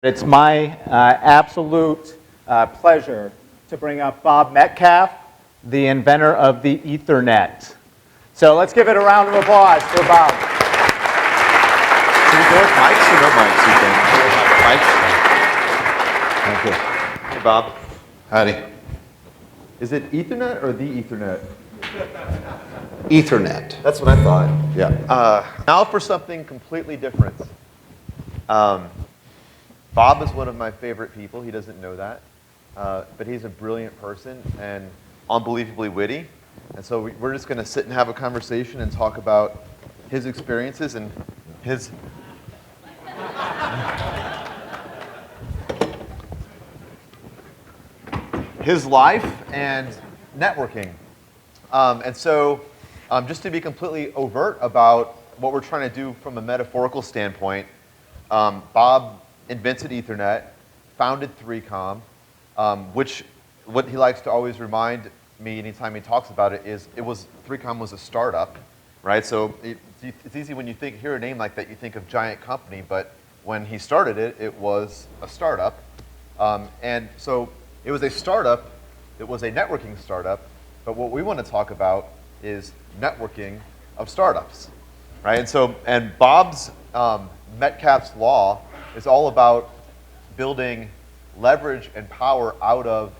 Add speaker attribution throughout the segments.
Speaker 1: It's my absolute pleasure to bring up Bob Metcalfe, the inventor of the Ethernet. So let's give it a round of applause for Bob.
Speaker 2: Should we go with mics or no mics, you think? Mics?
Speaker 3: Thank you.
Speaker 2: Hey, Bob.
Speaker 3: Howdy.
Speaker 2: Is it Ethernet or the Ethernet?
Speaker 3: Ethernet.
Speaker 2: That's what I thought.
Speaker 3: Yeah.
Speaker 2: Now for something completely different. Bob is one of my favorite people. He doesn't know that. But he's a brilliant person and unbelievably witty. And so we're just going to sit and have a conversation and talk about his experiences and his... his life and networking. And so just to be completely overt about what we're trying to do from a metaphorical standpoint, Bob invented Ethernet, founded 3Com, which what he likes to always remind me anytime he talks about it is 3Com was a startup, right? So it's easy when you hear a name like that, you think of giant company, but when he started it, it was a startup. And so it was a startup, it was a networking startup, but what we want to talk about is networking of startups, right? And Bob's Metcalfe's law is all about building leverage and power out of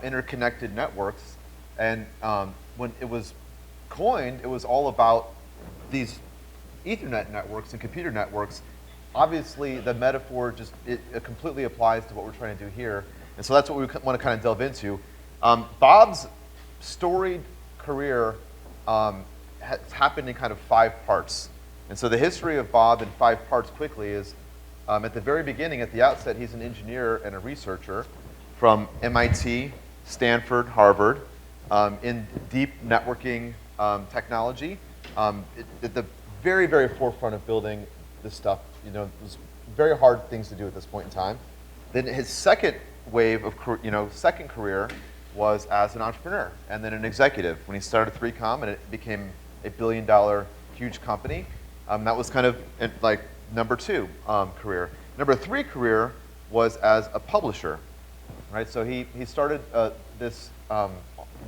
Speaker 2: interconnected networks. And when it was coined, it was all about these Ethernet networks and computer networks. Obviously, the metaphor it completely applies to what we're trying to do here. And so that's what we want to kind of delve into. Bob's storied career has happened in kind of 5 parts. And so the history of Bob in 5 parts quickly is at the very beginning, at the outset, he's an engineer and a researcher from MIT, Stanford, Harvard, in deep networking technology. At the very, very forefront of building this stuff, it was very hard things to do at this point in time. Then his second wave of second career was as an entrepreneur and then an executive when he started 3Com and it became a $1 billion huge company. That was kind of like number 2 career. Number 3 career was as a publisher, right? So he started this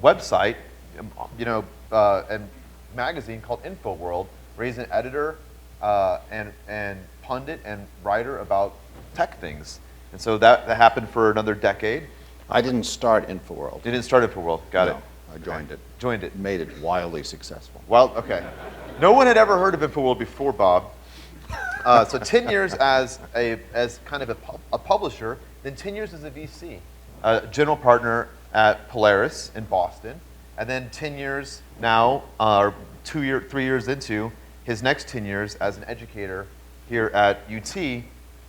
Speaker 2: website, and magazine called InfoWorld, where he's an editor and pundit and writer about tech things. And so that happened for another decade.
Speaker 3: I didn't start InfoWorld.
Speaker 2: You didn't start InfoWorld, got it.
Speaker 3: I joined it.
Speaker 2: Joined it.
Speaker 3: Made it wildly successful.
Speaker 2: Well, okay. No one had ever heard of InfoWorld before Bob. So 10 years as kind of a publisher, then 10 years as a VC, general partner at Polaris in Boston, and then 10 years now, 3 years into his next 10 years as an educator here at UT,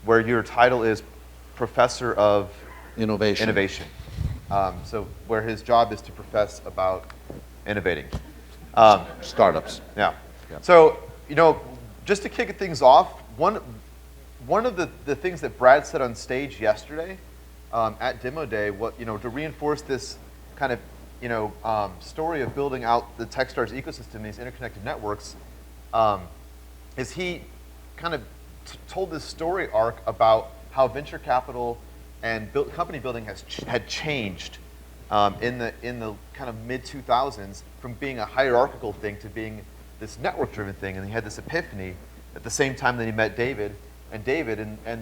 Speaker 2: where your title is Professor of Innovation. So where his job is to profess about innovating.
Speaker 3: Startups.
Speaker 2: Yeah.
Speaker 3: Yep.
Speaker 2: So, just to kick things off, one of the things that Brad said on stage yesterday at Demo Day, to reinforce this kind of story of building out the Techstars ecosystem, these interconnected networks, is he kind of told this story arc about how venture capital and company building had changed in the kind of mid-2000s from being a hierarchical thing to being this network-driven thing. And he had this epiphany at the same time that he met David and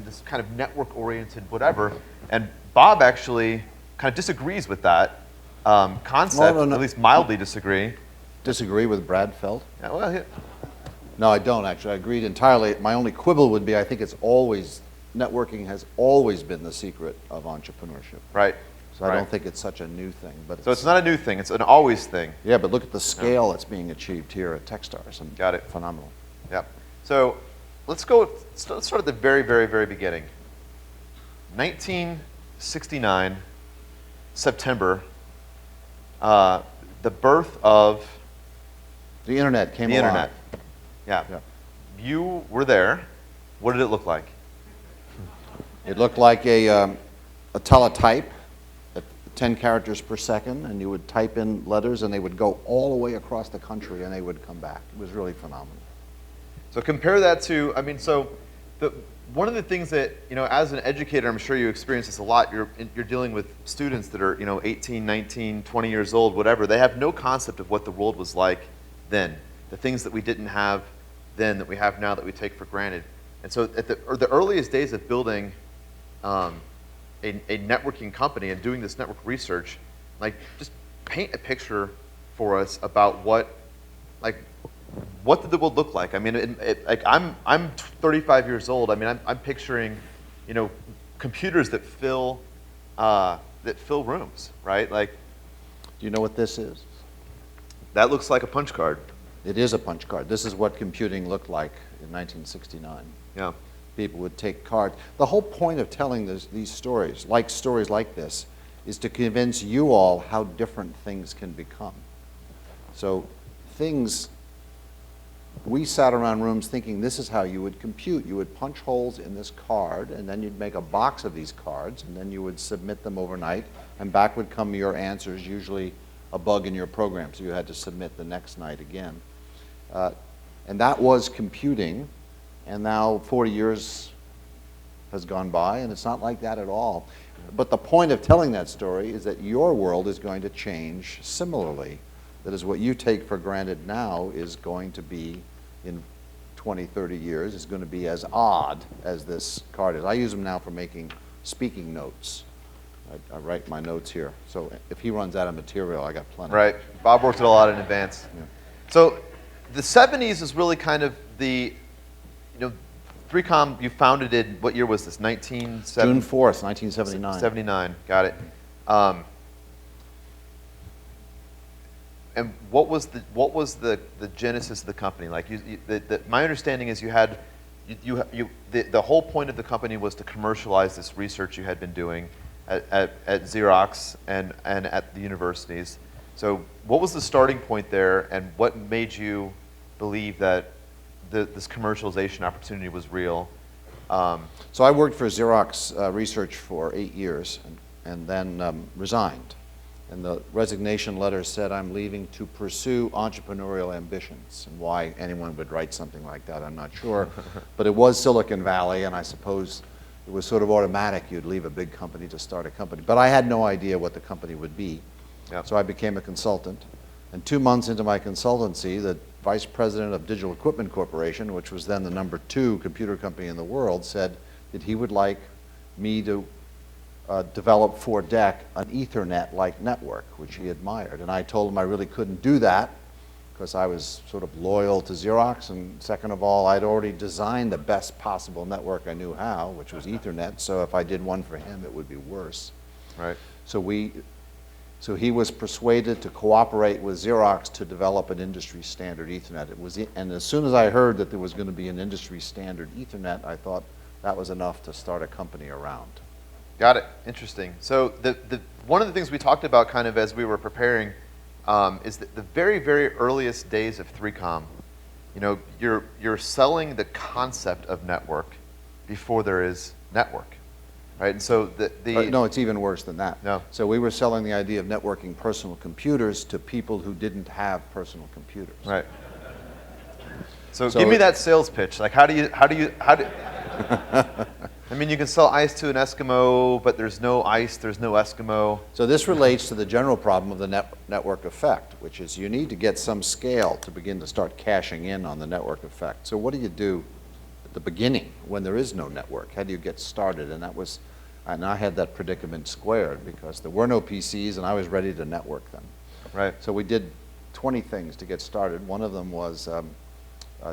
Speaker 2: this kind of network-oriented whatever. And Bob actually kind of disagrees with that concept,
Speaker 3: No.
Speaker 2: at least mildly disagree.
Speaker 3: Disagree with Brad Felt?
Speaker 2: Yeah, well,
Speaker 3: No, I don't actually. I agreed entirely. My only quibble would be I think networking has always been the secret of entrepreneurship.
Speaker 2: right.
Speaker 3: So I don't think it's such a new thing. But
Speaker 2: So it's not a new thing, it's an always thing.
Speaker 3: Yeah, but look at the scale that's being achieved here at Techstars.
Speaker 2: Got it.
Speaker 3: Phenomenal.
Speaker 2: Yep. So let's start at the very, very, very beginning. 1969, September, the birth of
Speaker 3: The internet came
Speaker 2: the
Speaker 3: along.
Speaker 2: internet. Yeah.
Speaker 3: Yeah.
Speaker 2: You were there. What did it look like?
Speaker 3: It looked like a teletype at 10 characters per second, and you would type in letters, and they would go all the way across the country, and they would come back. It was really phenomenal.
Speaker 2: So compare that to, so one of the things that, as an educator, I'm sure you experience this a lot. You're dealing with students that are, 18, 19, 20 years old, whatever. They have no concept of what the world was like then. The things that we didn't have then that we have now that we take for granted. And so at the earliest days of building a networking company and doing this network research, like, just paint a picture for us about what did the world look like? I mean, like, I'm 35 years old. I mean, I'm picturing, computers that fill rooms, right? Like,
Speaker 3: Do you know what this is?
Speaker 2: that looks like a punch card.
Speaker 3: It is a punch card. This is what computing looked like in 1969.
Speaker 2: Yeah.
Speaker 3: People would take cards. The whole point of telling these stories like this, is to convince you all how different things can become. So we sat around rooms thinking this is how you would compute. You would punch holes in this card, and then you'd make a box of these cards, and then you would submit them overnight, and back would come your answers, usually a bug in your program, so you had to submit the next night again. And that was computing, and now 40 years has gone by, and it's not like that at all. But the point of telling that story is that your world is going to change similarly. That is, what you take for granted now is going to be, in 20, 30 years, is going to be as odd as this card is. I use them now for making speaking notes. I write my notes here. So if he runs out of material, I got plenty.
Speaker 2: Right. Bob worked it all out in advance.
Speaker 3: Yeah.
Speaker 2: So the 70s is really kind of the, 3Com, you founded it, what year was this?
Speaker 3: June 4th, 1979.
Speaker 2: 79, got it. And what was the genesis of the company? Like, my understanding is you had, the whole point of the company was to commercialize this research you had been doing at Xerox and at the universities. So what was the starting point there, and what made you believe that this commercialization opportunity was real?
Speaker 3: So I worked for Xerox Research for 8 years, and then resigned. And the resignation letter said, I'm leaving to pursue entrepreneurial ambitions. And why anyone would write something like that, I'm not sure. But it was Silicon Valley, and I suppose it was sort of automatic. You'd leave a big company to start a company. But I had no idea what the company would be.
Speaker 2: Yeah.
Speaker 3: So I became a consultant. And 2 months into my consultancy, the vice president of Digital Equipment Corporation, which was then the #2 computer company in the world, said that he would like me to develop for DEC an Ethernet-like network, which he admired. And I told him I really couldn't do that because I was sort of loyal to Xerox, and second of all, I'd already designed the best possible network I knew how, which was Ethernet, so if I did one for him, it would be worse.
Speaker 2: Right.
Speaker 3: So he was persuaded to cooperate with Xerox to develop an industry standard Ethernet. And as soon as I heard that there was going to be an industry standard Ethernet, I thought that was enough to start a company around.
Speaker 2: Got it. Interesting. So one of the things we talked about kind of as we were preparing is that the very, very earliest days of 3Com, you're selling the concept of network before there is network, right? And so
Speaker 3: No, it's even worse than that.
Speaker 2: No.
Speaker 3: So we were selling the idea of networking personal computers to people who didn't have personal computers.
Speaker 2: Right. So give me that sales pitch. Like, how do you I mean, you can sell ice to an Eskimo, but there's no ice, there's no Eskimo.
Speaker 3: So this relates to the general problem of the network effect, which is you need to get some scale to begin to start cashing in on the network effect. So what do you do at the beginning when there is no network? How do you get started? And I had that predicament squared because there were no PCs and I was ready to network them.
Speaker 2: Right.
Speaker 3: So we did 20 things to get started. One of them was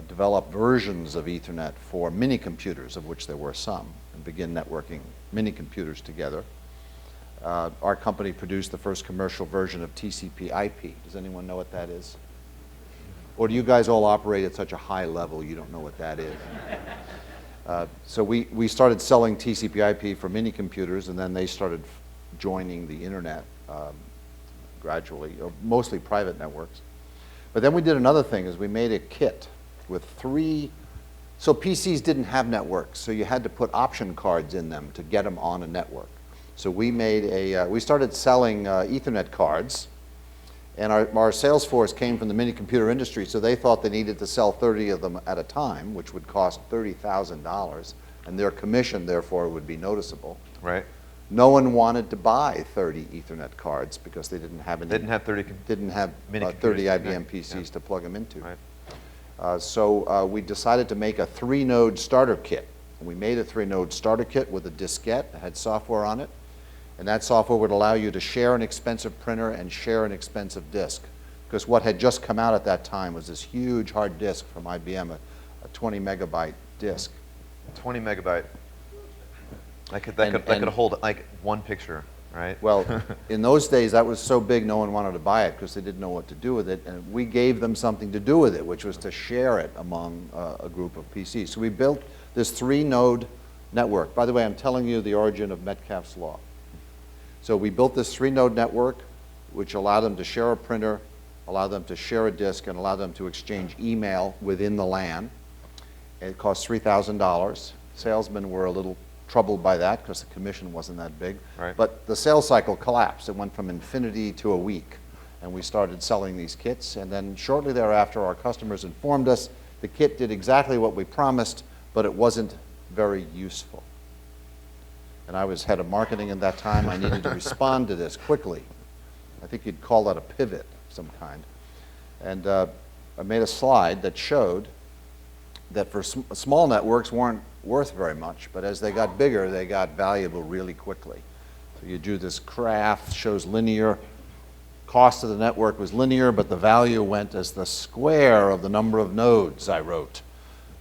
Speaker 3: develop versions of Ethernet for mini computers, of which there were some, and begin networking mini computers together. Our company produced the first commercial version of TCP/IP. Does anyone know what that is? Or do you guys all operate at such a high level you don't know what that is? So we started selling TCP/IP for mini computers, and then they started joining the internet gradually, mostly private networks. But then we did another thing, is we made a kit with so PCs didn't have networks, so you had to put option cards in them to get them on a network. So we made we started selling Ethernet cards, and our sales force came from the mini computer industry, so they thought they needed to sell 30 of them at a time, which would cost $30,000. and their commission, therefore, would be noticeable.
Speaker 2: Right.
Speaker 3: No one wanted to buy 30 Ethernet cards because they didn't have any.
Speaker 2: Didn't have 30.
Speaker 3: Didn't have
Speaker 2: mini
Speaker 3: 30
Speaker 2: computers to
Speaker 3: IBM
Speaker 2: connect.
Speaker 3: PCs
Speaker 2: Yeah.
Speaker 3: to plug them into.
Speaker 2: Right.
Speaker 3: So we decided to make a 3-node starter kit. And we made a 3-node starter kit with a diskette that had software on it. And that software would allow you to share an expensive printer and share an expensive disk. Because what had just come out at that time was this huge hard disk from IBM, a 20 megabyte disk.
Speaker 2: 20 megabyte. That could hold like one picture, right?
Speaker 3: Well, in those days, that was so big, no one wanted to buy it because they didn't know what to do with it. And we gave them something to do with it, which was to share it among a group of PCs. So we built this 3-node network. By the way, I'm telling you the origin of Metcalfe's law. So we built this 3-node network, which allowed them to share a printer, allow them to share a disk, and allow them to exchange email within the LAN. It cost $3,000. Salesmen were a little troubled by that because the commission wasn't that big.
Speaker 2: Right.
Speaker 3: But the sales cycle collapsed. It went from infinity to a week. And we started selling these kits. And then shortly thereafter, our customers informed us the kit did exactly what we promised, but it wasn't very useful. And I was head of marketing at that time. I needed to respond to this quickly. I think you'd call that a pivot of some kind. And I made a slide that showed that for small networks weren't worth very much, but as they got bigger, they got valuable really quickly. So you drew this graph, shows linear. Cost of the network was linear, but the value went as the square of the number of nodes I wrote,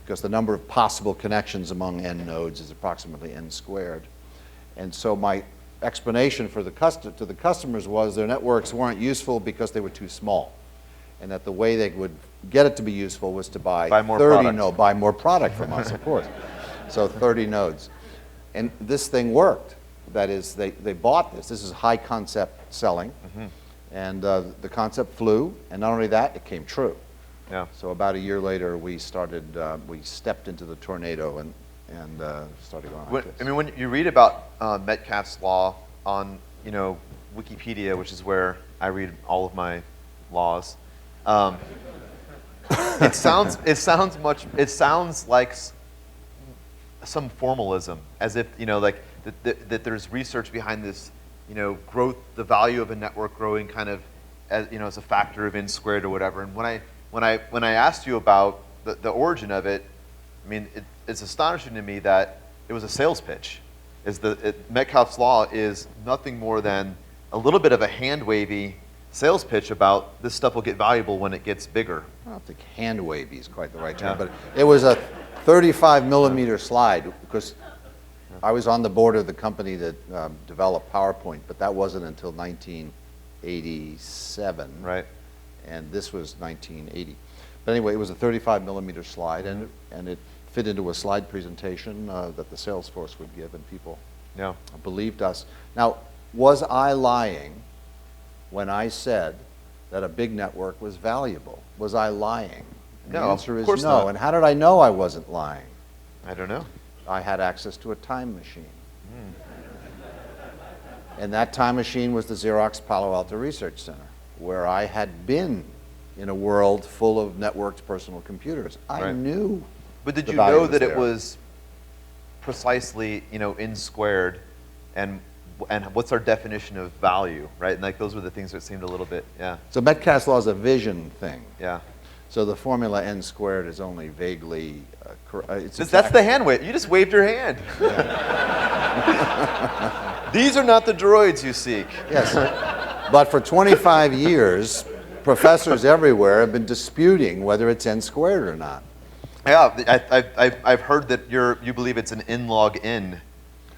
Speaker 3: because the number of possible connections among n nodes is approximately n squared. And so my explanation for to the customers was their networks weren't useful because they were too small, and that the way they would get it to be useful was to buy
Speaker 2: more
Speaker 3: 30
Speaker 2: product.
Speaker 3: nodes, buy more product from us, of course. So 30 nodes. And this thing worked. That is, they bought this. This is high concept selling.
Speaker 2: Mm-hmm.
Speaker 3: And the concept flew, and not only that, it came true.
Speaker 2: Yeah.
Speaker 3: So about a year later, we started, we stepped into the tornado and started going like this.
Speaker 2: I mean, when you read about Metcalfe's law on, Wikipedia, which is where I read all of my laws, it sounds like some formalism, as if like that there's research behind this, growth, the value of a network growing kind of as a factor of n squared or whatever. And when I asked you about the origin of it, I mean, it's astonishing to me that it was a sales pitch. Metcalfe's law is nothing more than a little bit of a hand-wavy sales pitch about this stuff will get valuable when it gets bigger.
Speaker 3: I don't think hand-wavy is quite the right term,
Speaker 2: Yeah.
Speaker 3: but it was a 35 millimeter slide, because I was on the board of the company that developed PowerPoint, but that wasn't until 1987.
Speaker 2: Right.
Speaker 3: And this was 1980. But anyway, it was a 35 millimeter slide, and it fit into a slide presentation that the sales force would give, and people
Speaker 2: Yeah.
Speaker 3: believed us. Now, was I lying when I said that a big network was valuable? Was I lying? And
Speaker 2: No,
Speaker 3: the answer
Speaker 2: of
Speaker 3: is
Speaker 2: course
Speaker 3: no.
Speaker 2: not.
Speaker 3: And how did I know I wasn't lying?
Speaker 2: I don't know.
Speaker 3: I had access to a time machine. And that time machine was the Xerox Palo Alto Research Center, where I had been in a world full of networked personal computers. I
Speaker 2: Right.
Speaker 3: knew.
Speaker 2: But did
Speaker 3: the
Speaker 2: you
Speaker 3: value
Speaker 2: know
Speaker 3: was
Speaker 2: that it
Speaker 3: there.
Speaker 2: was precisely, n squared, and what's our definition of value, right? And like those were the things that seemed a little bit, yeah,
Speaker 3: So Metcalfe's law is a vision thing.
Speaker 2: yeah.
Speaker 3: So the formula n squared is only vaguely correct.
Speaker 2: That's the hand wave. You just waved your hand. These are not the droids you seek.
Speaker 3: Yes. But for 25 years, professors everywhere have been disputing whether it's n squared or not.
Speaker 2: Yeah, I've heard that you believe it's an n log n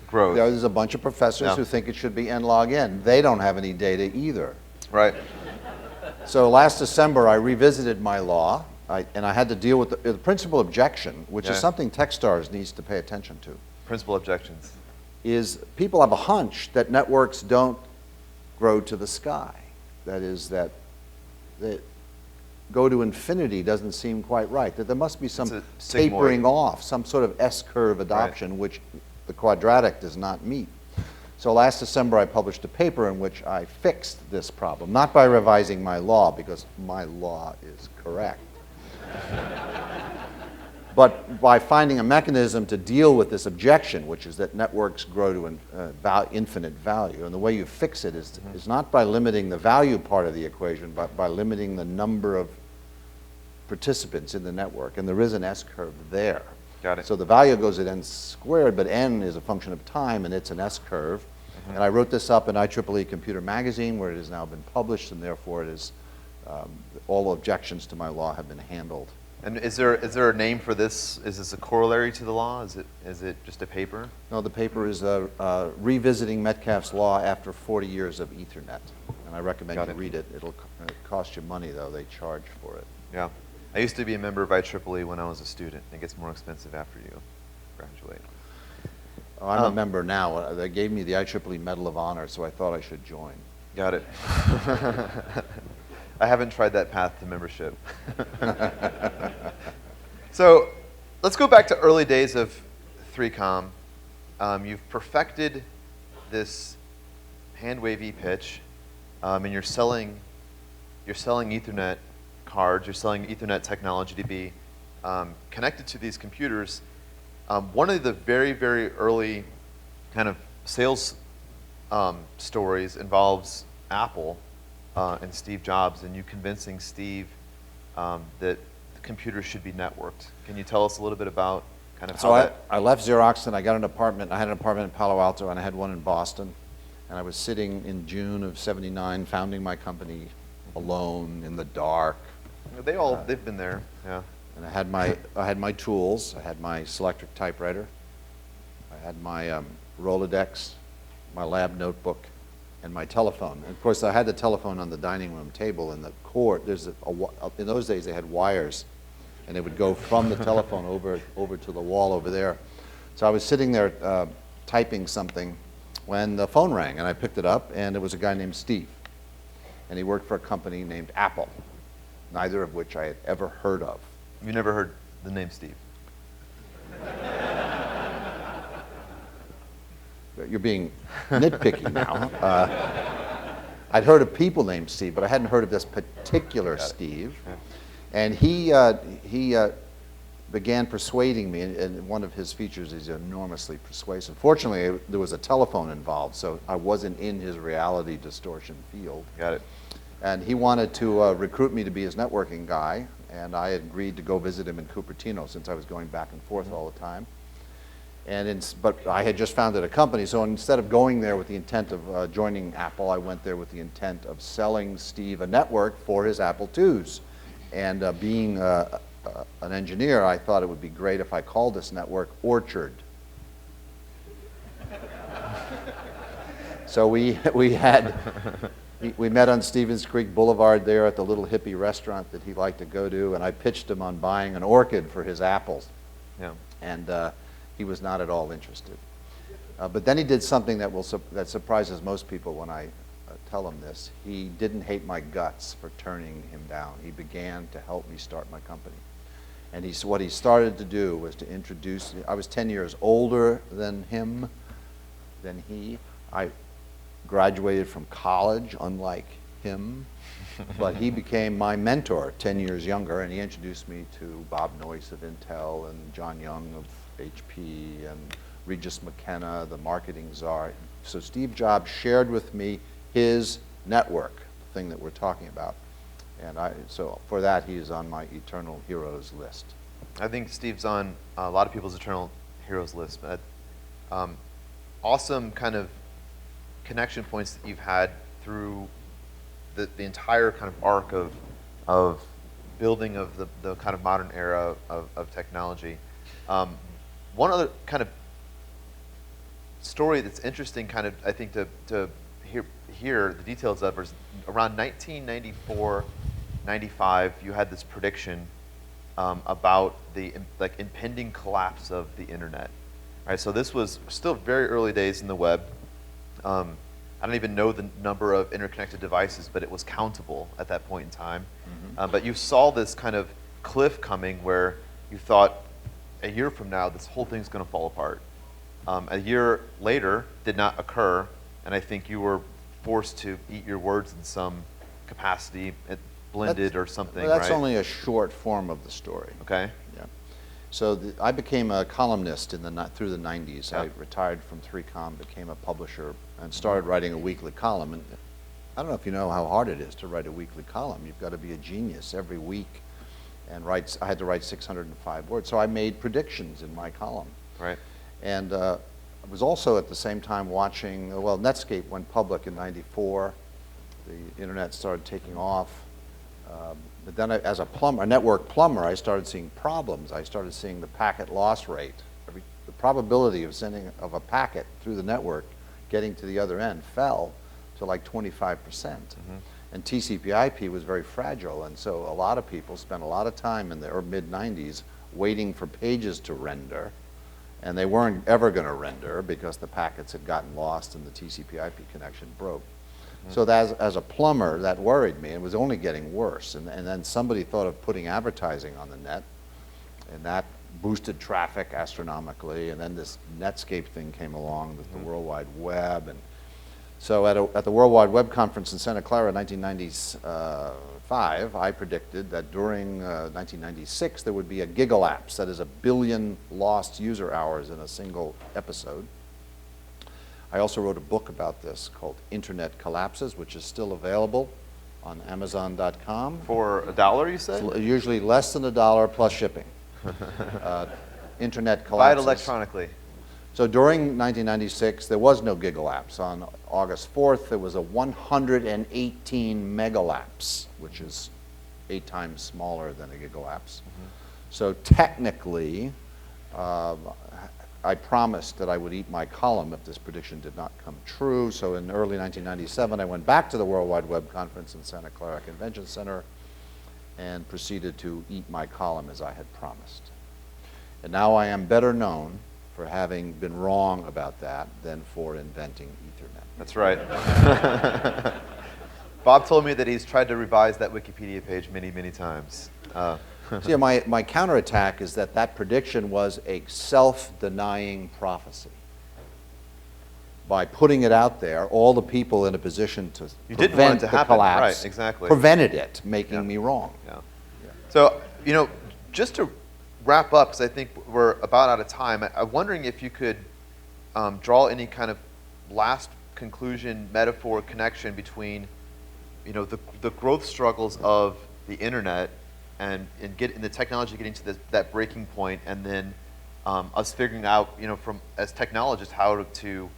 Speaker 2: growth.
Speaker 3: There's a bunch of professors
Speaker 2: Yeah.
Speaker 3: who think it should be n log n. They don't have any data either.
Speaker 2: Right.
Speaker 3: So last December, I revisited my law, and I had to deal with the principal objection, which
Speaker 2: Yeah.
Speaker 3: is something Techstars needs to pay attention to,
Speaker 2: Principal objections.
Speaker 3: is people have a hunch that networks don't grow to the sky. That is, that go to infinity doesn't seem quite right, that there must be some
Speaker 2: It's a sigmoid.
Speaker 3: tapering off, some sort of S-curve adoption, which the quadratic does not meet. So last December, I published a paper in which I fixed this problem, not by revising my law, because my law is correct, But by finding a mechanism to deal with this objection, which is that networks grow to infinite value, and the way you fix it is not by limiting the value part of the equation, but by limiting the number of participants in the network. And there is an S-curve there.
Speaker 2: Got it.
Speaker 3: So the value goes at n squared, but n is a function of time, and it's an S-curve. And I wrote this up in IEEE Computer Magazine, where it has now been published, and therefore it is, all objections to my law have been handled.
Speaker 2: And is there a name for this? Is this a corollary to the law? Is it just a paper?
Speaker 3: No, the paper is Revisiting Metcalfe's Law After 40 Years of Ethernet. And I recommend you read it. It'll cost you money, though. They charge for it.
Speaker 2: Yeah. I used to be a member of IEEE when I was a student. It gets more expensive after you graduate.
Speaker 3: Oh, I'm a member now. They gave me the IEEE Medal of Honor, so I thought I should join.
Speaker 2: Got it. I haven't tried that path to membership. So let's go back to early days of 3Com. You've perfected this hand-wavy pitch, and you're selling Ethernet cards. You're selling Ethernet technology to be connected to these computers. One of the very, very early kind of sales stories involves Apple and Steve Jobs, and you convincing Steve that the computers should be networked. Can you tell us a little bit about kind of how that?
Speaker 3: I left Xerox and I got an apartment. I had an apartment in Palo Alto and I had one in Boston. And I was sitting in June of '79, founding my company alone in the dark.
Speaker 2: They've been there, yeah.
Speaker 3: And I had my tools. I had my Selectric typewriter. I had my Rolodex, my lab notebook, and my telephone. And of course, I had the telephone on the dining room table, and the cord. In those days, they had wires, and it would go from the telephone over to the wall over there. So I was sitting there typing something when the phone rang, and I picked it up, and it was a guy named Steve, and he worked for a company named Apple, neither of which I had ever heard of.
Speaker 2: You never heard the name Steve?
Speaker 3: You're being nitpicky now. I'd heard of people named Steve, but I hadn't heard of this particular Steve.
Speaker 2: Yeah.
Speaker 3: And he began persuading me, and one of his features is enormously persuasive. Fortunately, there was a telephone involved, so I wasn't in his reality distortion field.
Speaker 2: Got it.
Speaker 3: And he wanted to recruit me to be his networking guy, and I agreed to go visit him in Cupertino since I was going back and forth all the time. But I had just founded a company, so instead of going there with the intent of joining Apple, I went there with the intent of selling Steve a network for his Apple IIs. And being an engineer, I thought it would be great if I called this network Orchard. So we met on Stevens Creek Boulevard there at the little hippie restaurant that he liked to go to, and I pitched him on buying an orchid for his apples.
Speaker 2: Yeah.
Speaker 3: And he was not at all interested. But then he did something that surprises most people when I tell him this. He didn't hate my guts for turning him down. He began to help me start my company. And what he started to do was to introduce, I was 10 years older than he. I graduated from college, unlike him. But he became my mentor, 10 years younger, and he introduced me to Bob Noyce of Intel and John Young of HP and Regis McKenna, the marketing czar. So Steve Jobs shared with me his network, the thing that we're talking about. And so for that, he is on my eternal heroes list.
Speaker 2: I think Steve's on a lot of people's eternal heroes list. But awesome kind of connection points that you've had through the entire kind of arc of building of the kind of modern era of technology. One other kind of story that's interesting, kind of, I think, to hear the details of is around 1994, 95, you had this prediction about the impending collapse of the internet. All right, so this was still very early days in the web. I don't even know the number of interconnected devices, but it was countable at that point in time. Mm-hmm. But you saw this kind of cliff coming where you thought, a year from now, this whole thing's going to fall apart. A year later did not occur, and I think you were forced to eat your words in some capacity, blended or something,
Speaker 3: that's
Speaker 2: right?
Speaker 3: only a short form of the story.
Speaker 2: Okay.
Speaker 3: Yeah. So I became a columnist through the 90s.
Speaker 2: Yeah.
Speaker 3: I retired from 3Com, became a publisher, and started writing a weekly column. And I don't know if you know how hard it is to write a weekly column. You've got to be a genius every week and I had to write 605 words. So I made predictions in my column.
Speaker 2: Right.
Speaker 3: And I was also at the same time watching, well, Netscape went public in '94. The internet started taking off. But then as a plumber, a network plumber, I started seeing problems. I started seeing the packet loss rate. The probability of sending of a packet through the network getting to the other end fell to like 25%. And TCP/IP was very fragile, and so a lot of people spent a lot of time in the mid-90s waiting for pages to render, and they weren't ever going to render because the packets had gotten lost and the TCP/IP connection broke. So as a plumber, that worried me. It was only getting worse. And then somebody thought of putting advertising on the net, and that boosted traffic astronomically. And then this Netscape thing came along with the World Wide Web. And so at the World Wide Web conference in Santa Clara in 1995, I predicted that during 1996 there would be a gigalapse, that is 1 billion lost user hours in a single episode. I also wrote a book about this called Internet Collapses, which is still available on Amazon.com.
Speaker 2: For $1, you said?
Speaker 3: It's usually less than $1 plus shipping. Internet
Speaker 2: Buy it
Speaker 3: Collapses.
Speaker 2: electronically.
Speaker 3: So during 1996, there was no gigalapse. On August 4th, there was a 118 megalapse, which is 8 times smaller than a gigalapse. So technically, I promised that I would eat my column if this prediction did not come true. So in early 1997, I went back to the World Wide Web conference in Santa Clara Convention Center and proceeded to eat my column as I had promised. And now I am better known for having been wrong about that than for inventing Ethernet.
Speaker 2: That's right. Bob told me that he's tried to revise that Wikipedia page many, many times.
Speaker 3: So yeah, my counterattack is that prediction was a self-denying prophecy. By putting it out there, all the people in a position to
Speaker 2: didn't want
Speaker 3: prevent
Speaker 2: it to
Speaker 3: the
Speaker 2: happen,
Speaker 3: collapse
Speaker 2: right, exactly.
Speaker 3: prevented it, making me wrong.
Speaker 2: Yeah. So, just to wrap up, because I think we're about out of time, I'm wondering if you could draw any kind of last conclusion, metaphor, connection between, the growth struggles of the internet and the technology getting to that breaking point, and then us figuring out, from as technologists, how to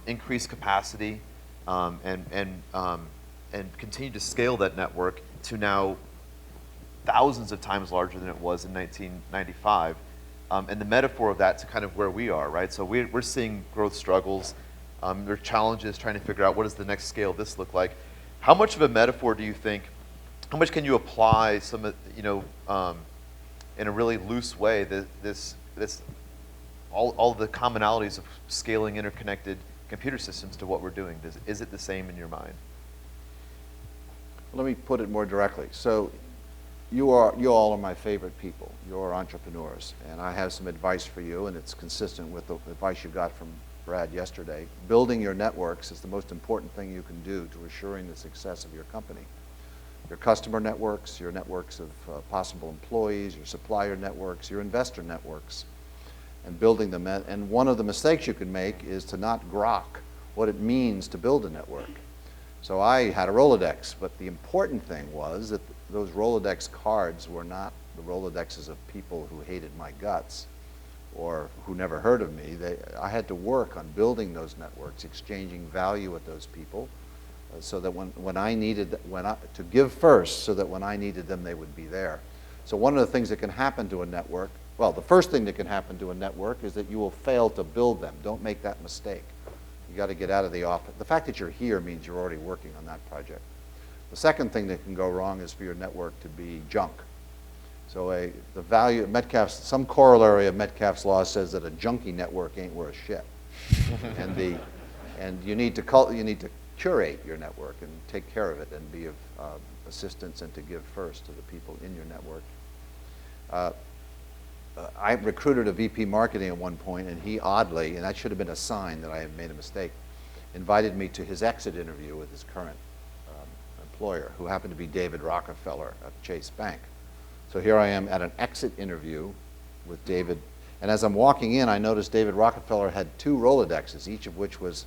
Speaker 2: increase capacity and continue to scale that network to now thousands of times larger than it was in 1995, and the metaphor of that to kind of where we are, right? So we're seeing growth struggles. There are challenges trying to figure out what does the next scale of this look like. How much of a metaphor do you think? How much can you apply some, in a really loose way, all the commonalities of scaling interconnected computer systems to what we're doing? Is it the same in your mind?
Speaker 3: Let me put it more directly. So you all are my favorite people. You're entrepreneurs, and I have some advice for you, and it's consistent with the advice you got from Brad yesterday. Building your networks is the most important thing you can do to assuring the success of your company. Your customer networks, your networks of possible employees, your supplier networks, your investor networks, and building them. And one of the mistakes you can make is to not grok what it means to build a network. So I had a Rolodex, but the important thing was that those Rolodex cards were not the Rolodexes of people who hated my guts or who never heard of me. I had to work on building those networks, exchanging value with those people, so that when I needed, to give first, so that when I needed them, they would be there. So one of the things that can happen to a network, well, the first thing that can happen to a network is that you will fail to build them. Don't make that mistake. You got to get out of the office. The fact that you're here means you're already working on that project. The second thing that can go wrong is for your network to be junk. So the value of Metcalfe's, some corollary of Metcalfe's law says that a junky network ain't worth shit. and you need to curate your network and take care of it and be of assistance and to give first to the people in your network. I recruited a VP marketing at one point, and he oddly, and that should have been a sign that I had made a mistake, invited me to his exit interview with his current employer, who happened to be David Rockefeller at Chase Bank. So here I am at an exit interview with David. And as I'm walking in, I noticed David Rockefeller had 2 Rolodexes, each of which was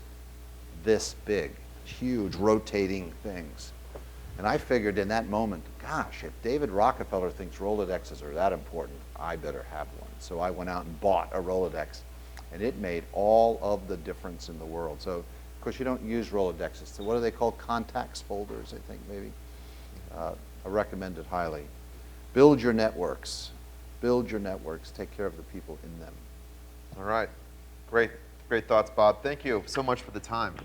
Speaker 3: this big, huge rotating things. And I figured in that moment, gosh, if David Rockefeller thinks Rolodexes are that important, I better have one. So I went out and bought a Rolodex, and it made all of the difference in the world. So, of course, you don't use Rolodexes. So what are they called? Contacts folders, I think, maybe. I recommend it highly. Build your networks. Build your networks. Take care of the people in them.
Speaker 2: All right. Great thoughts, Bob. Thank you so much for the time.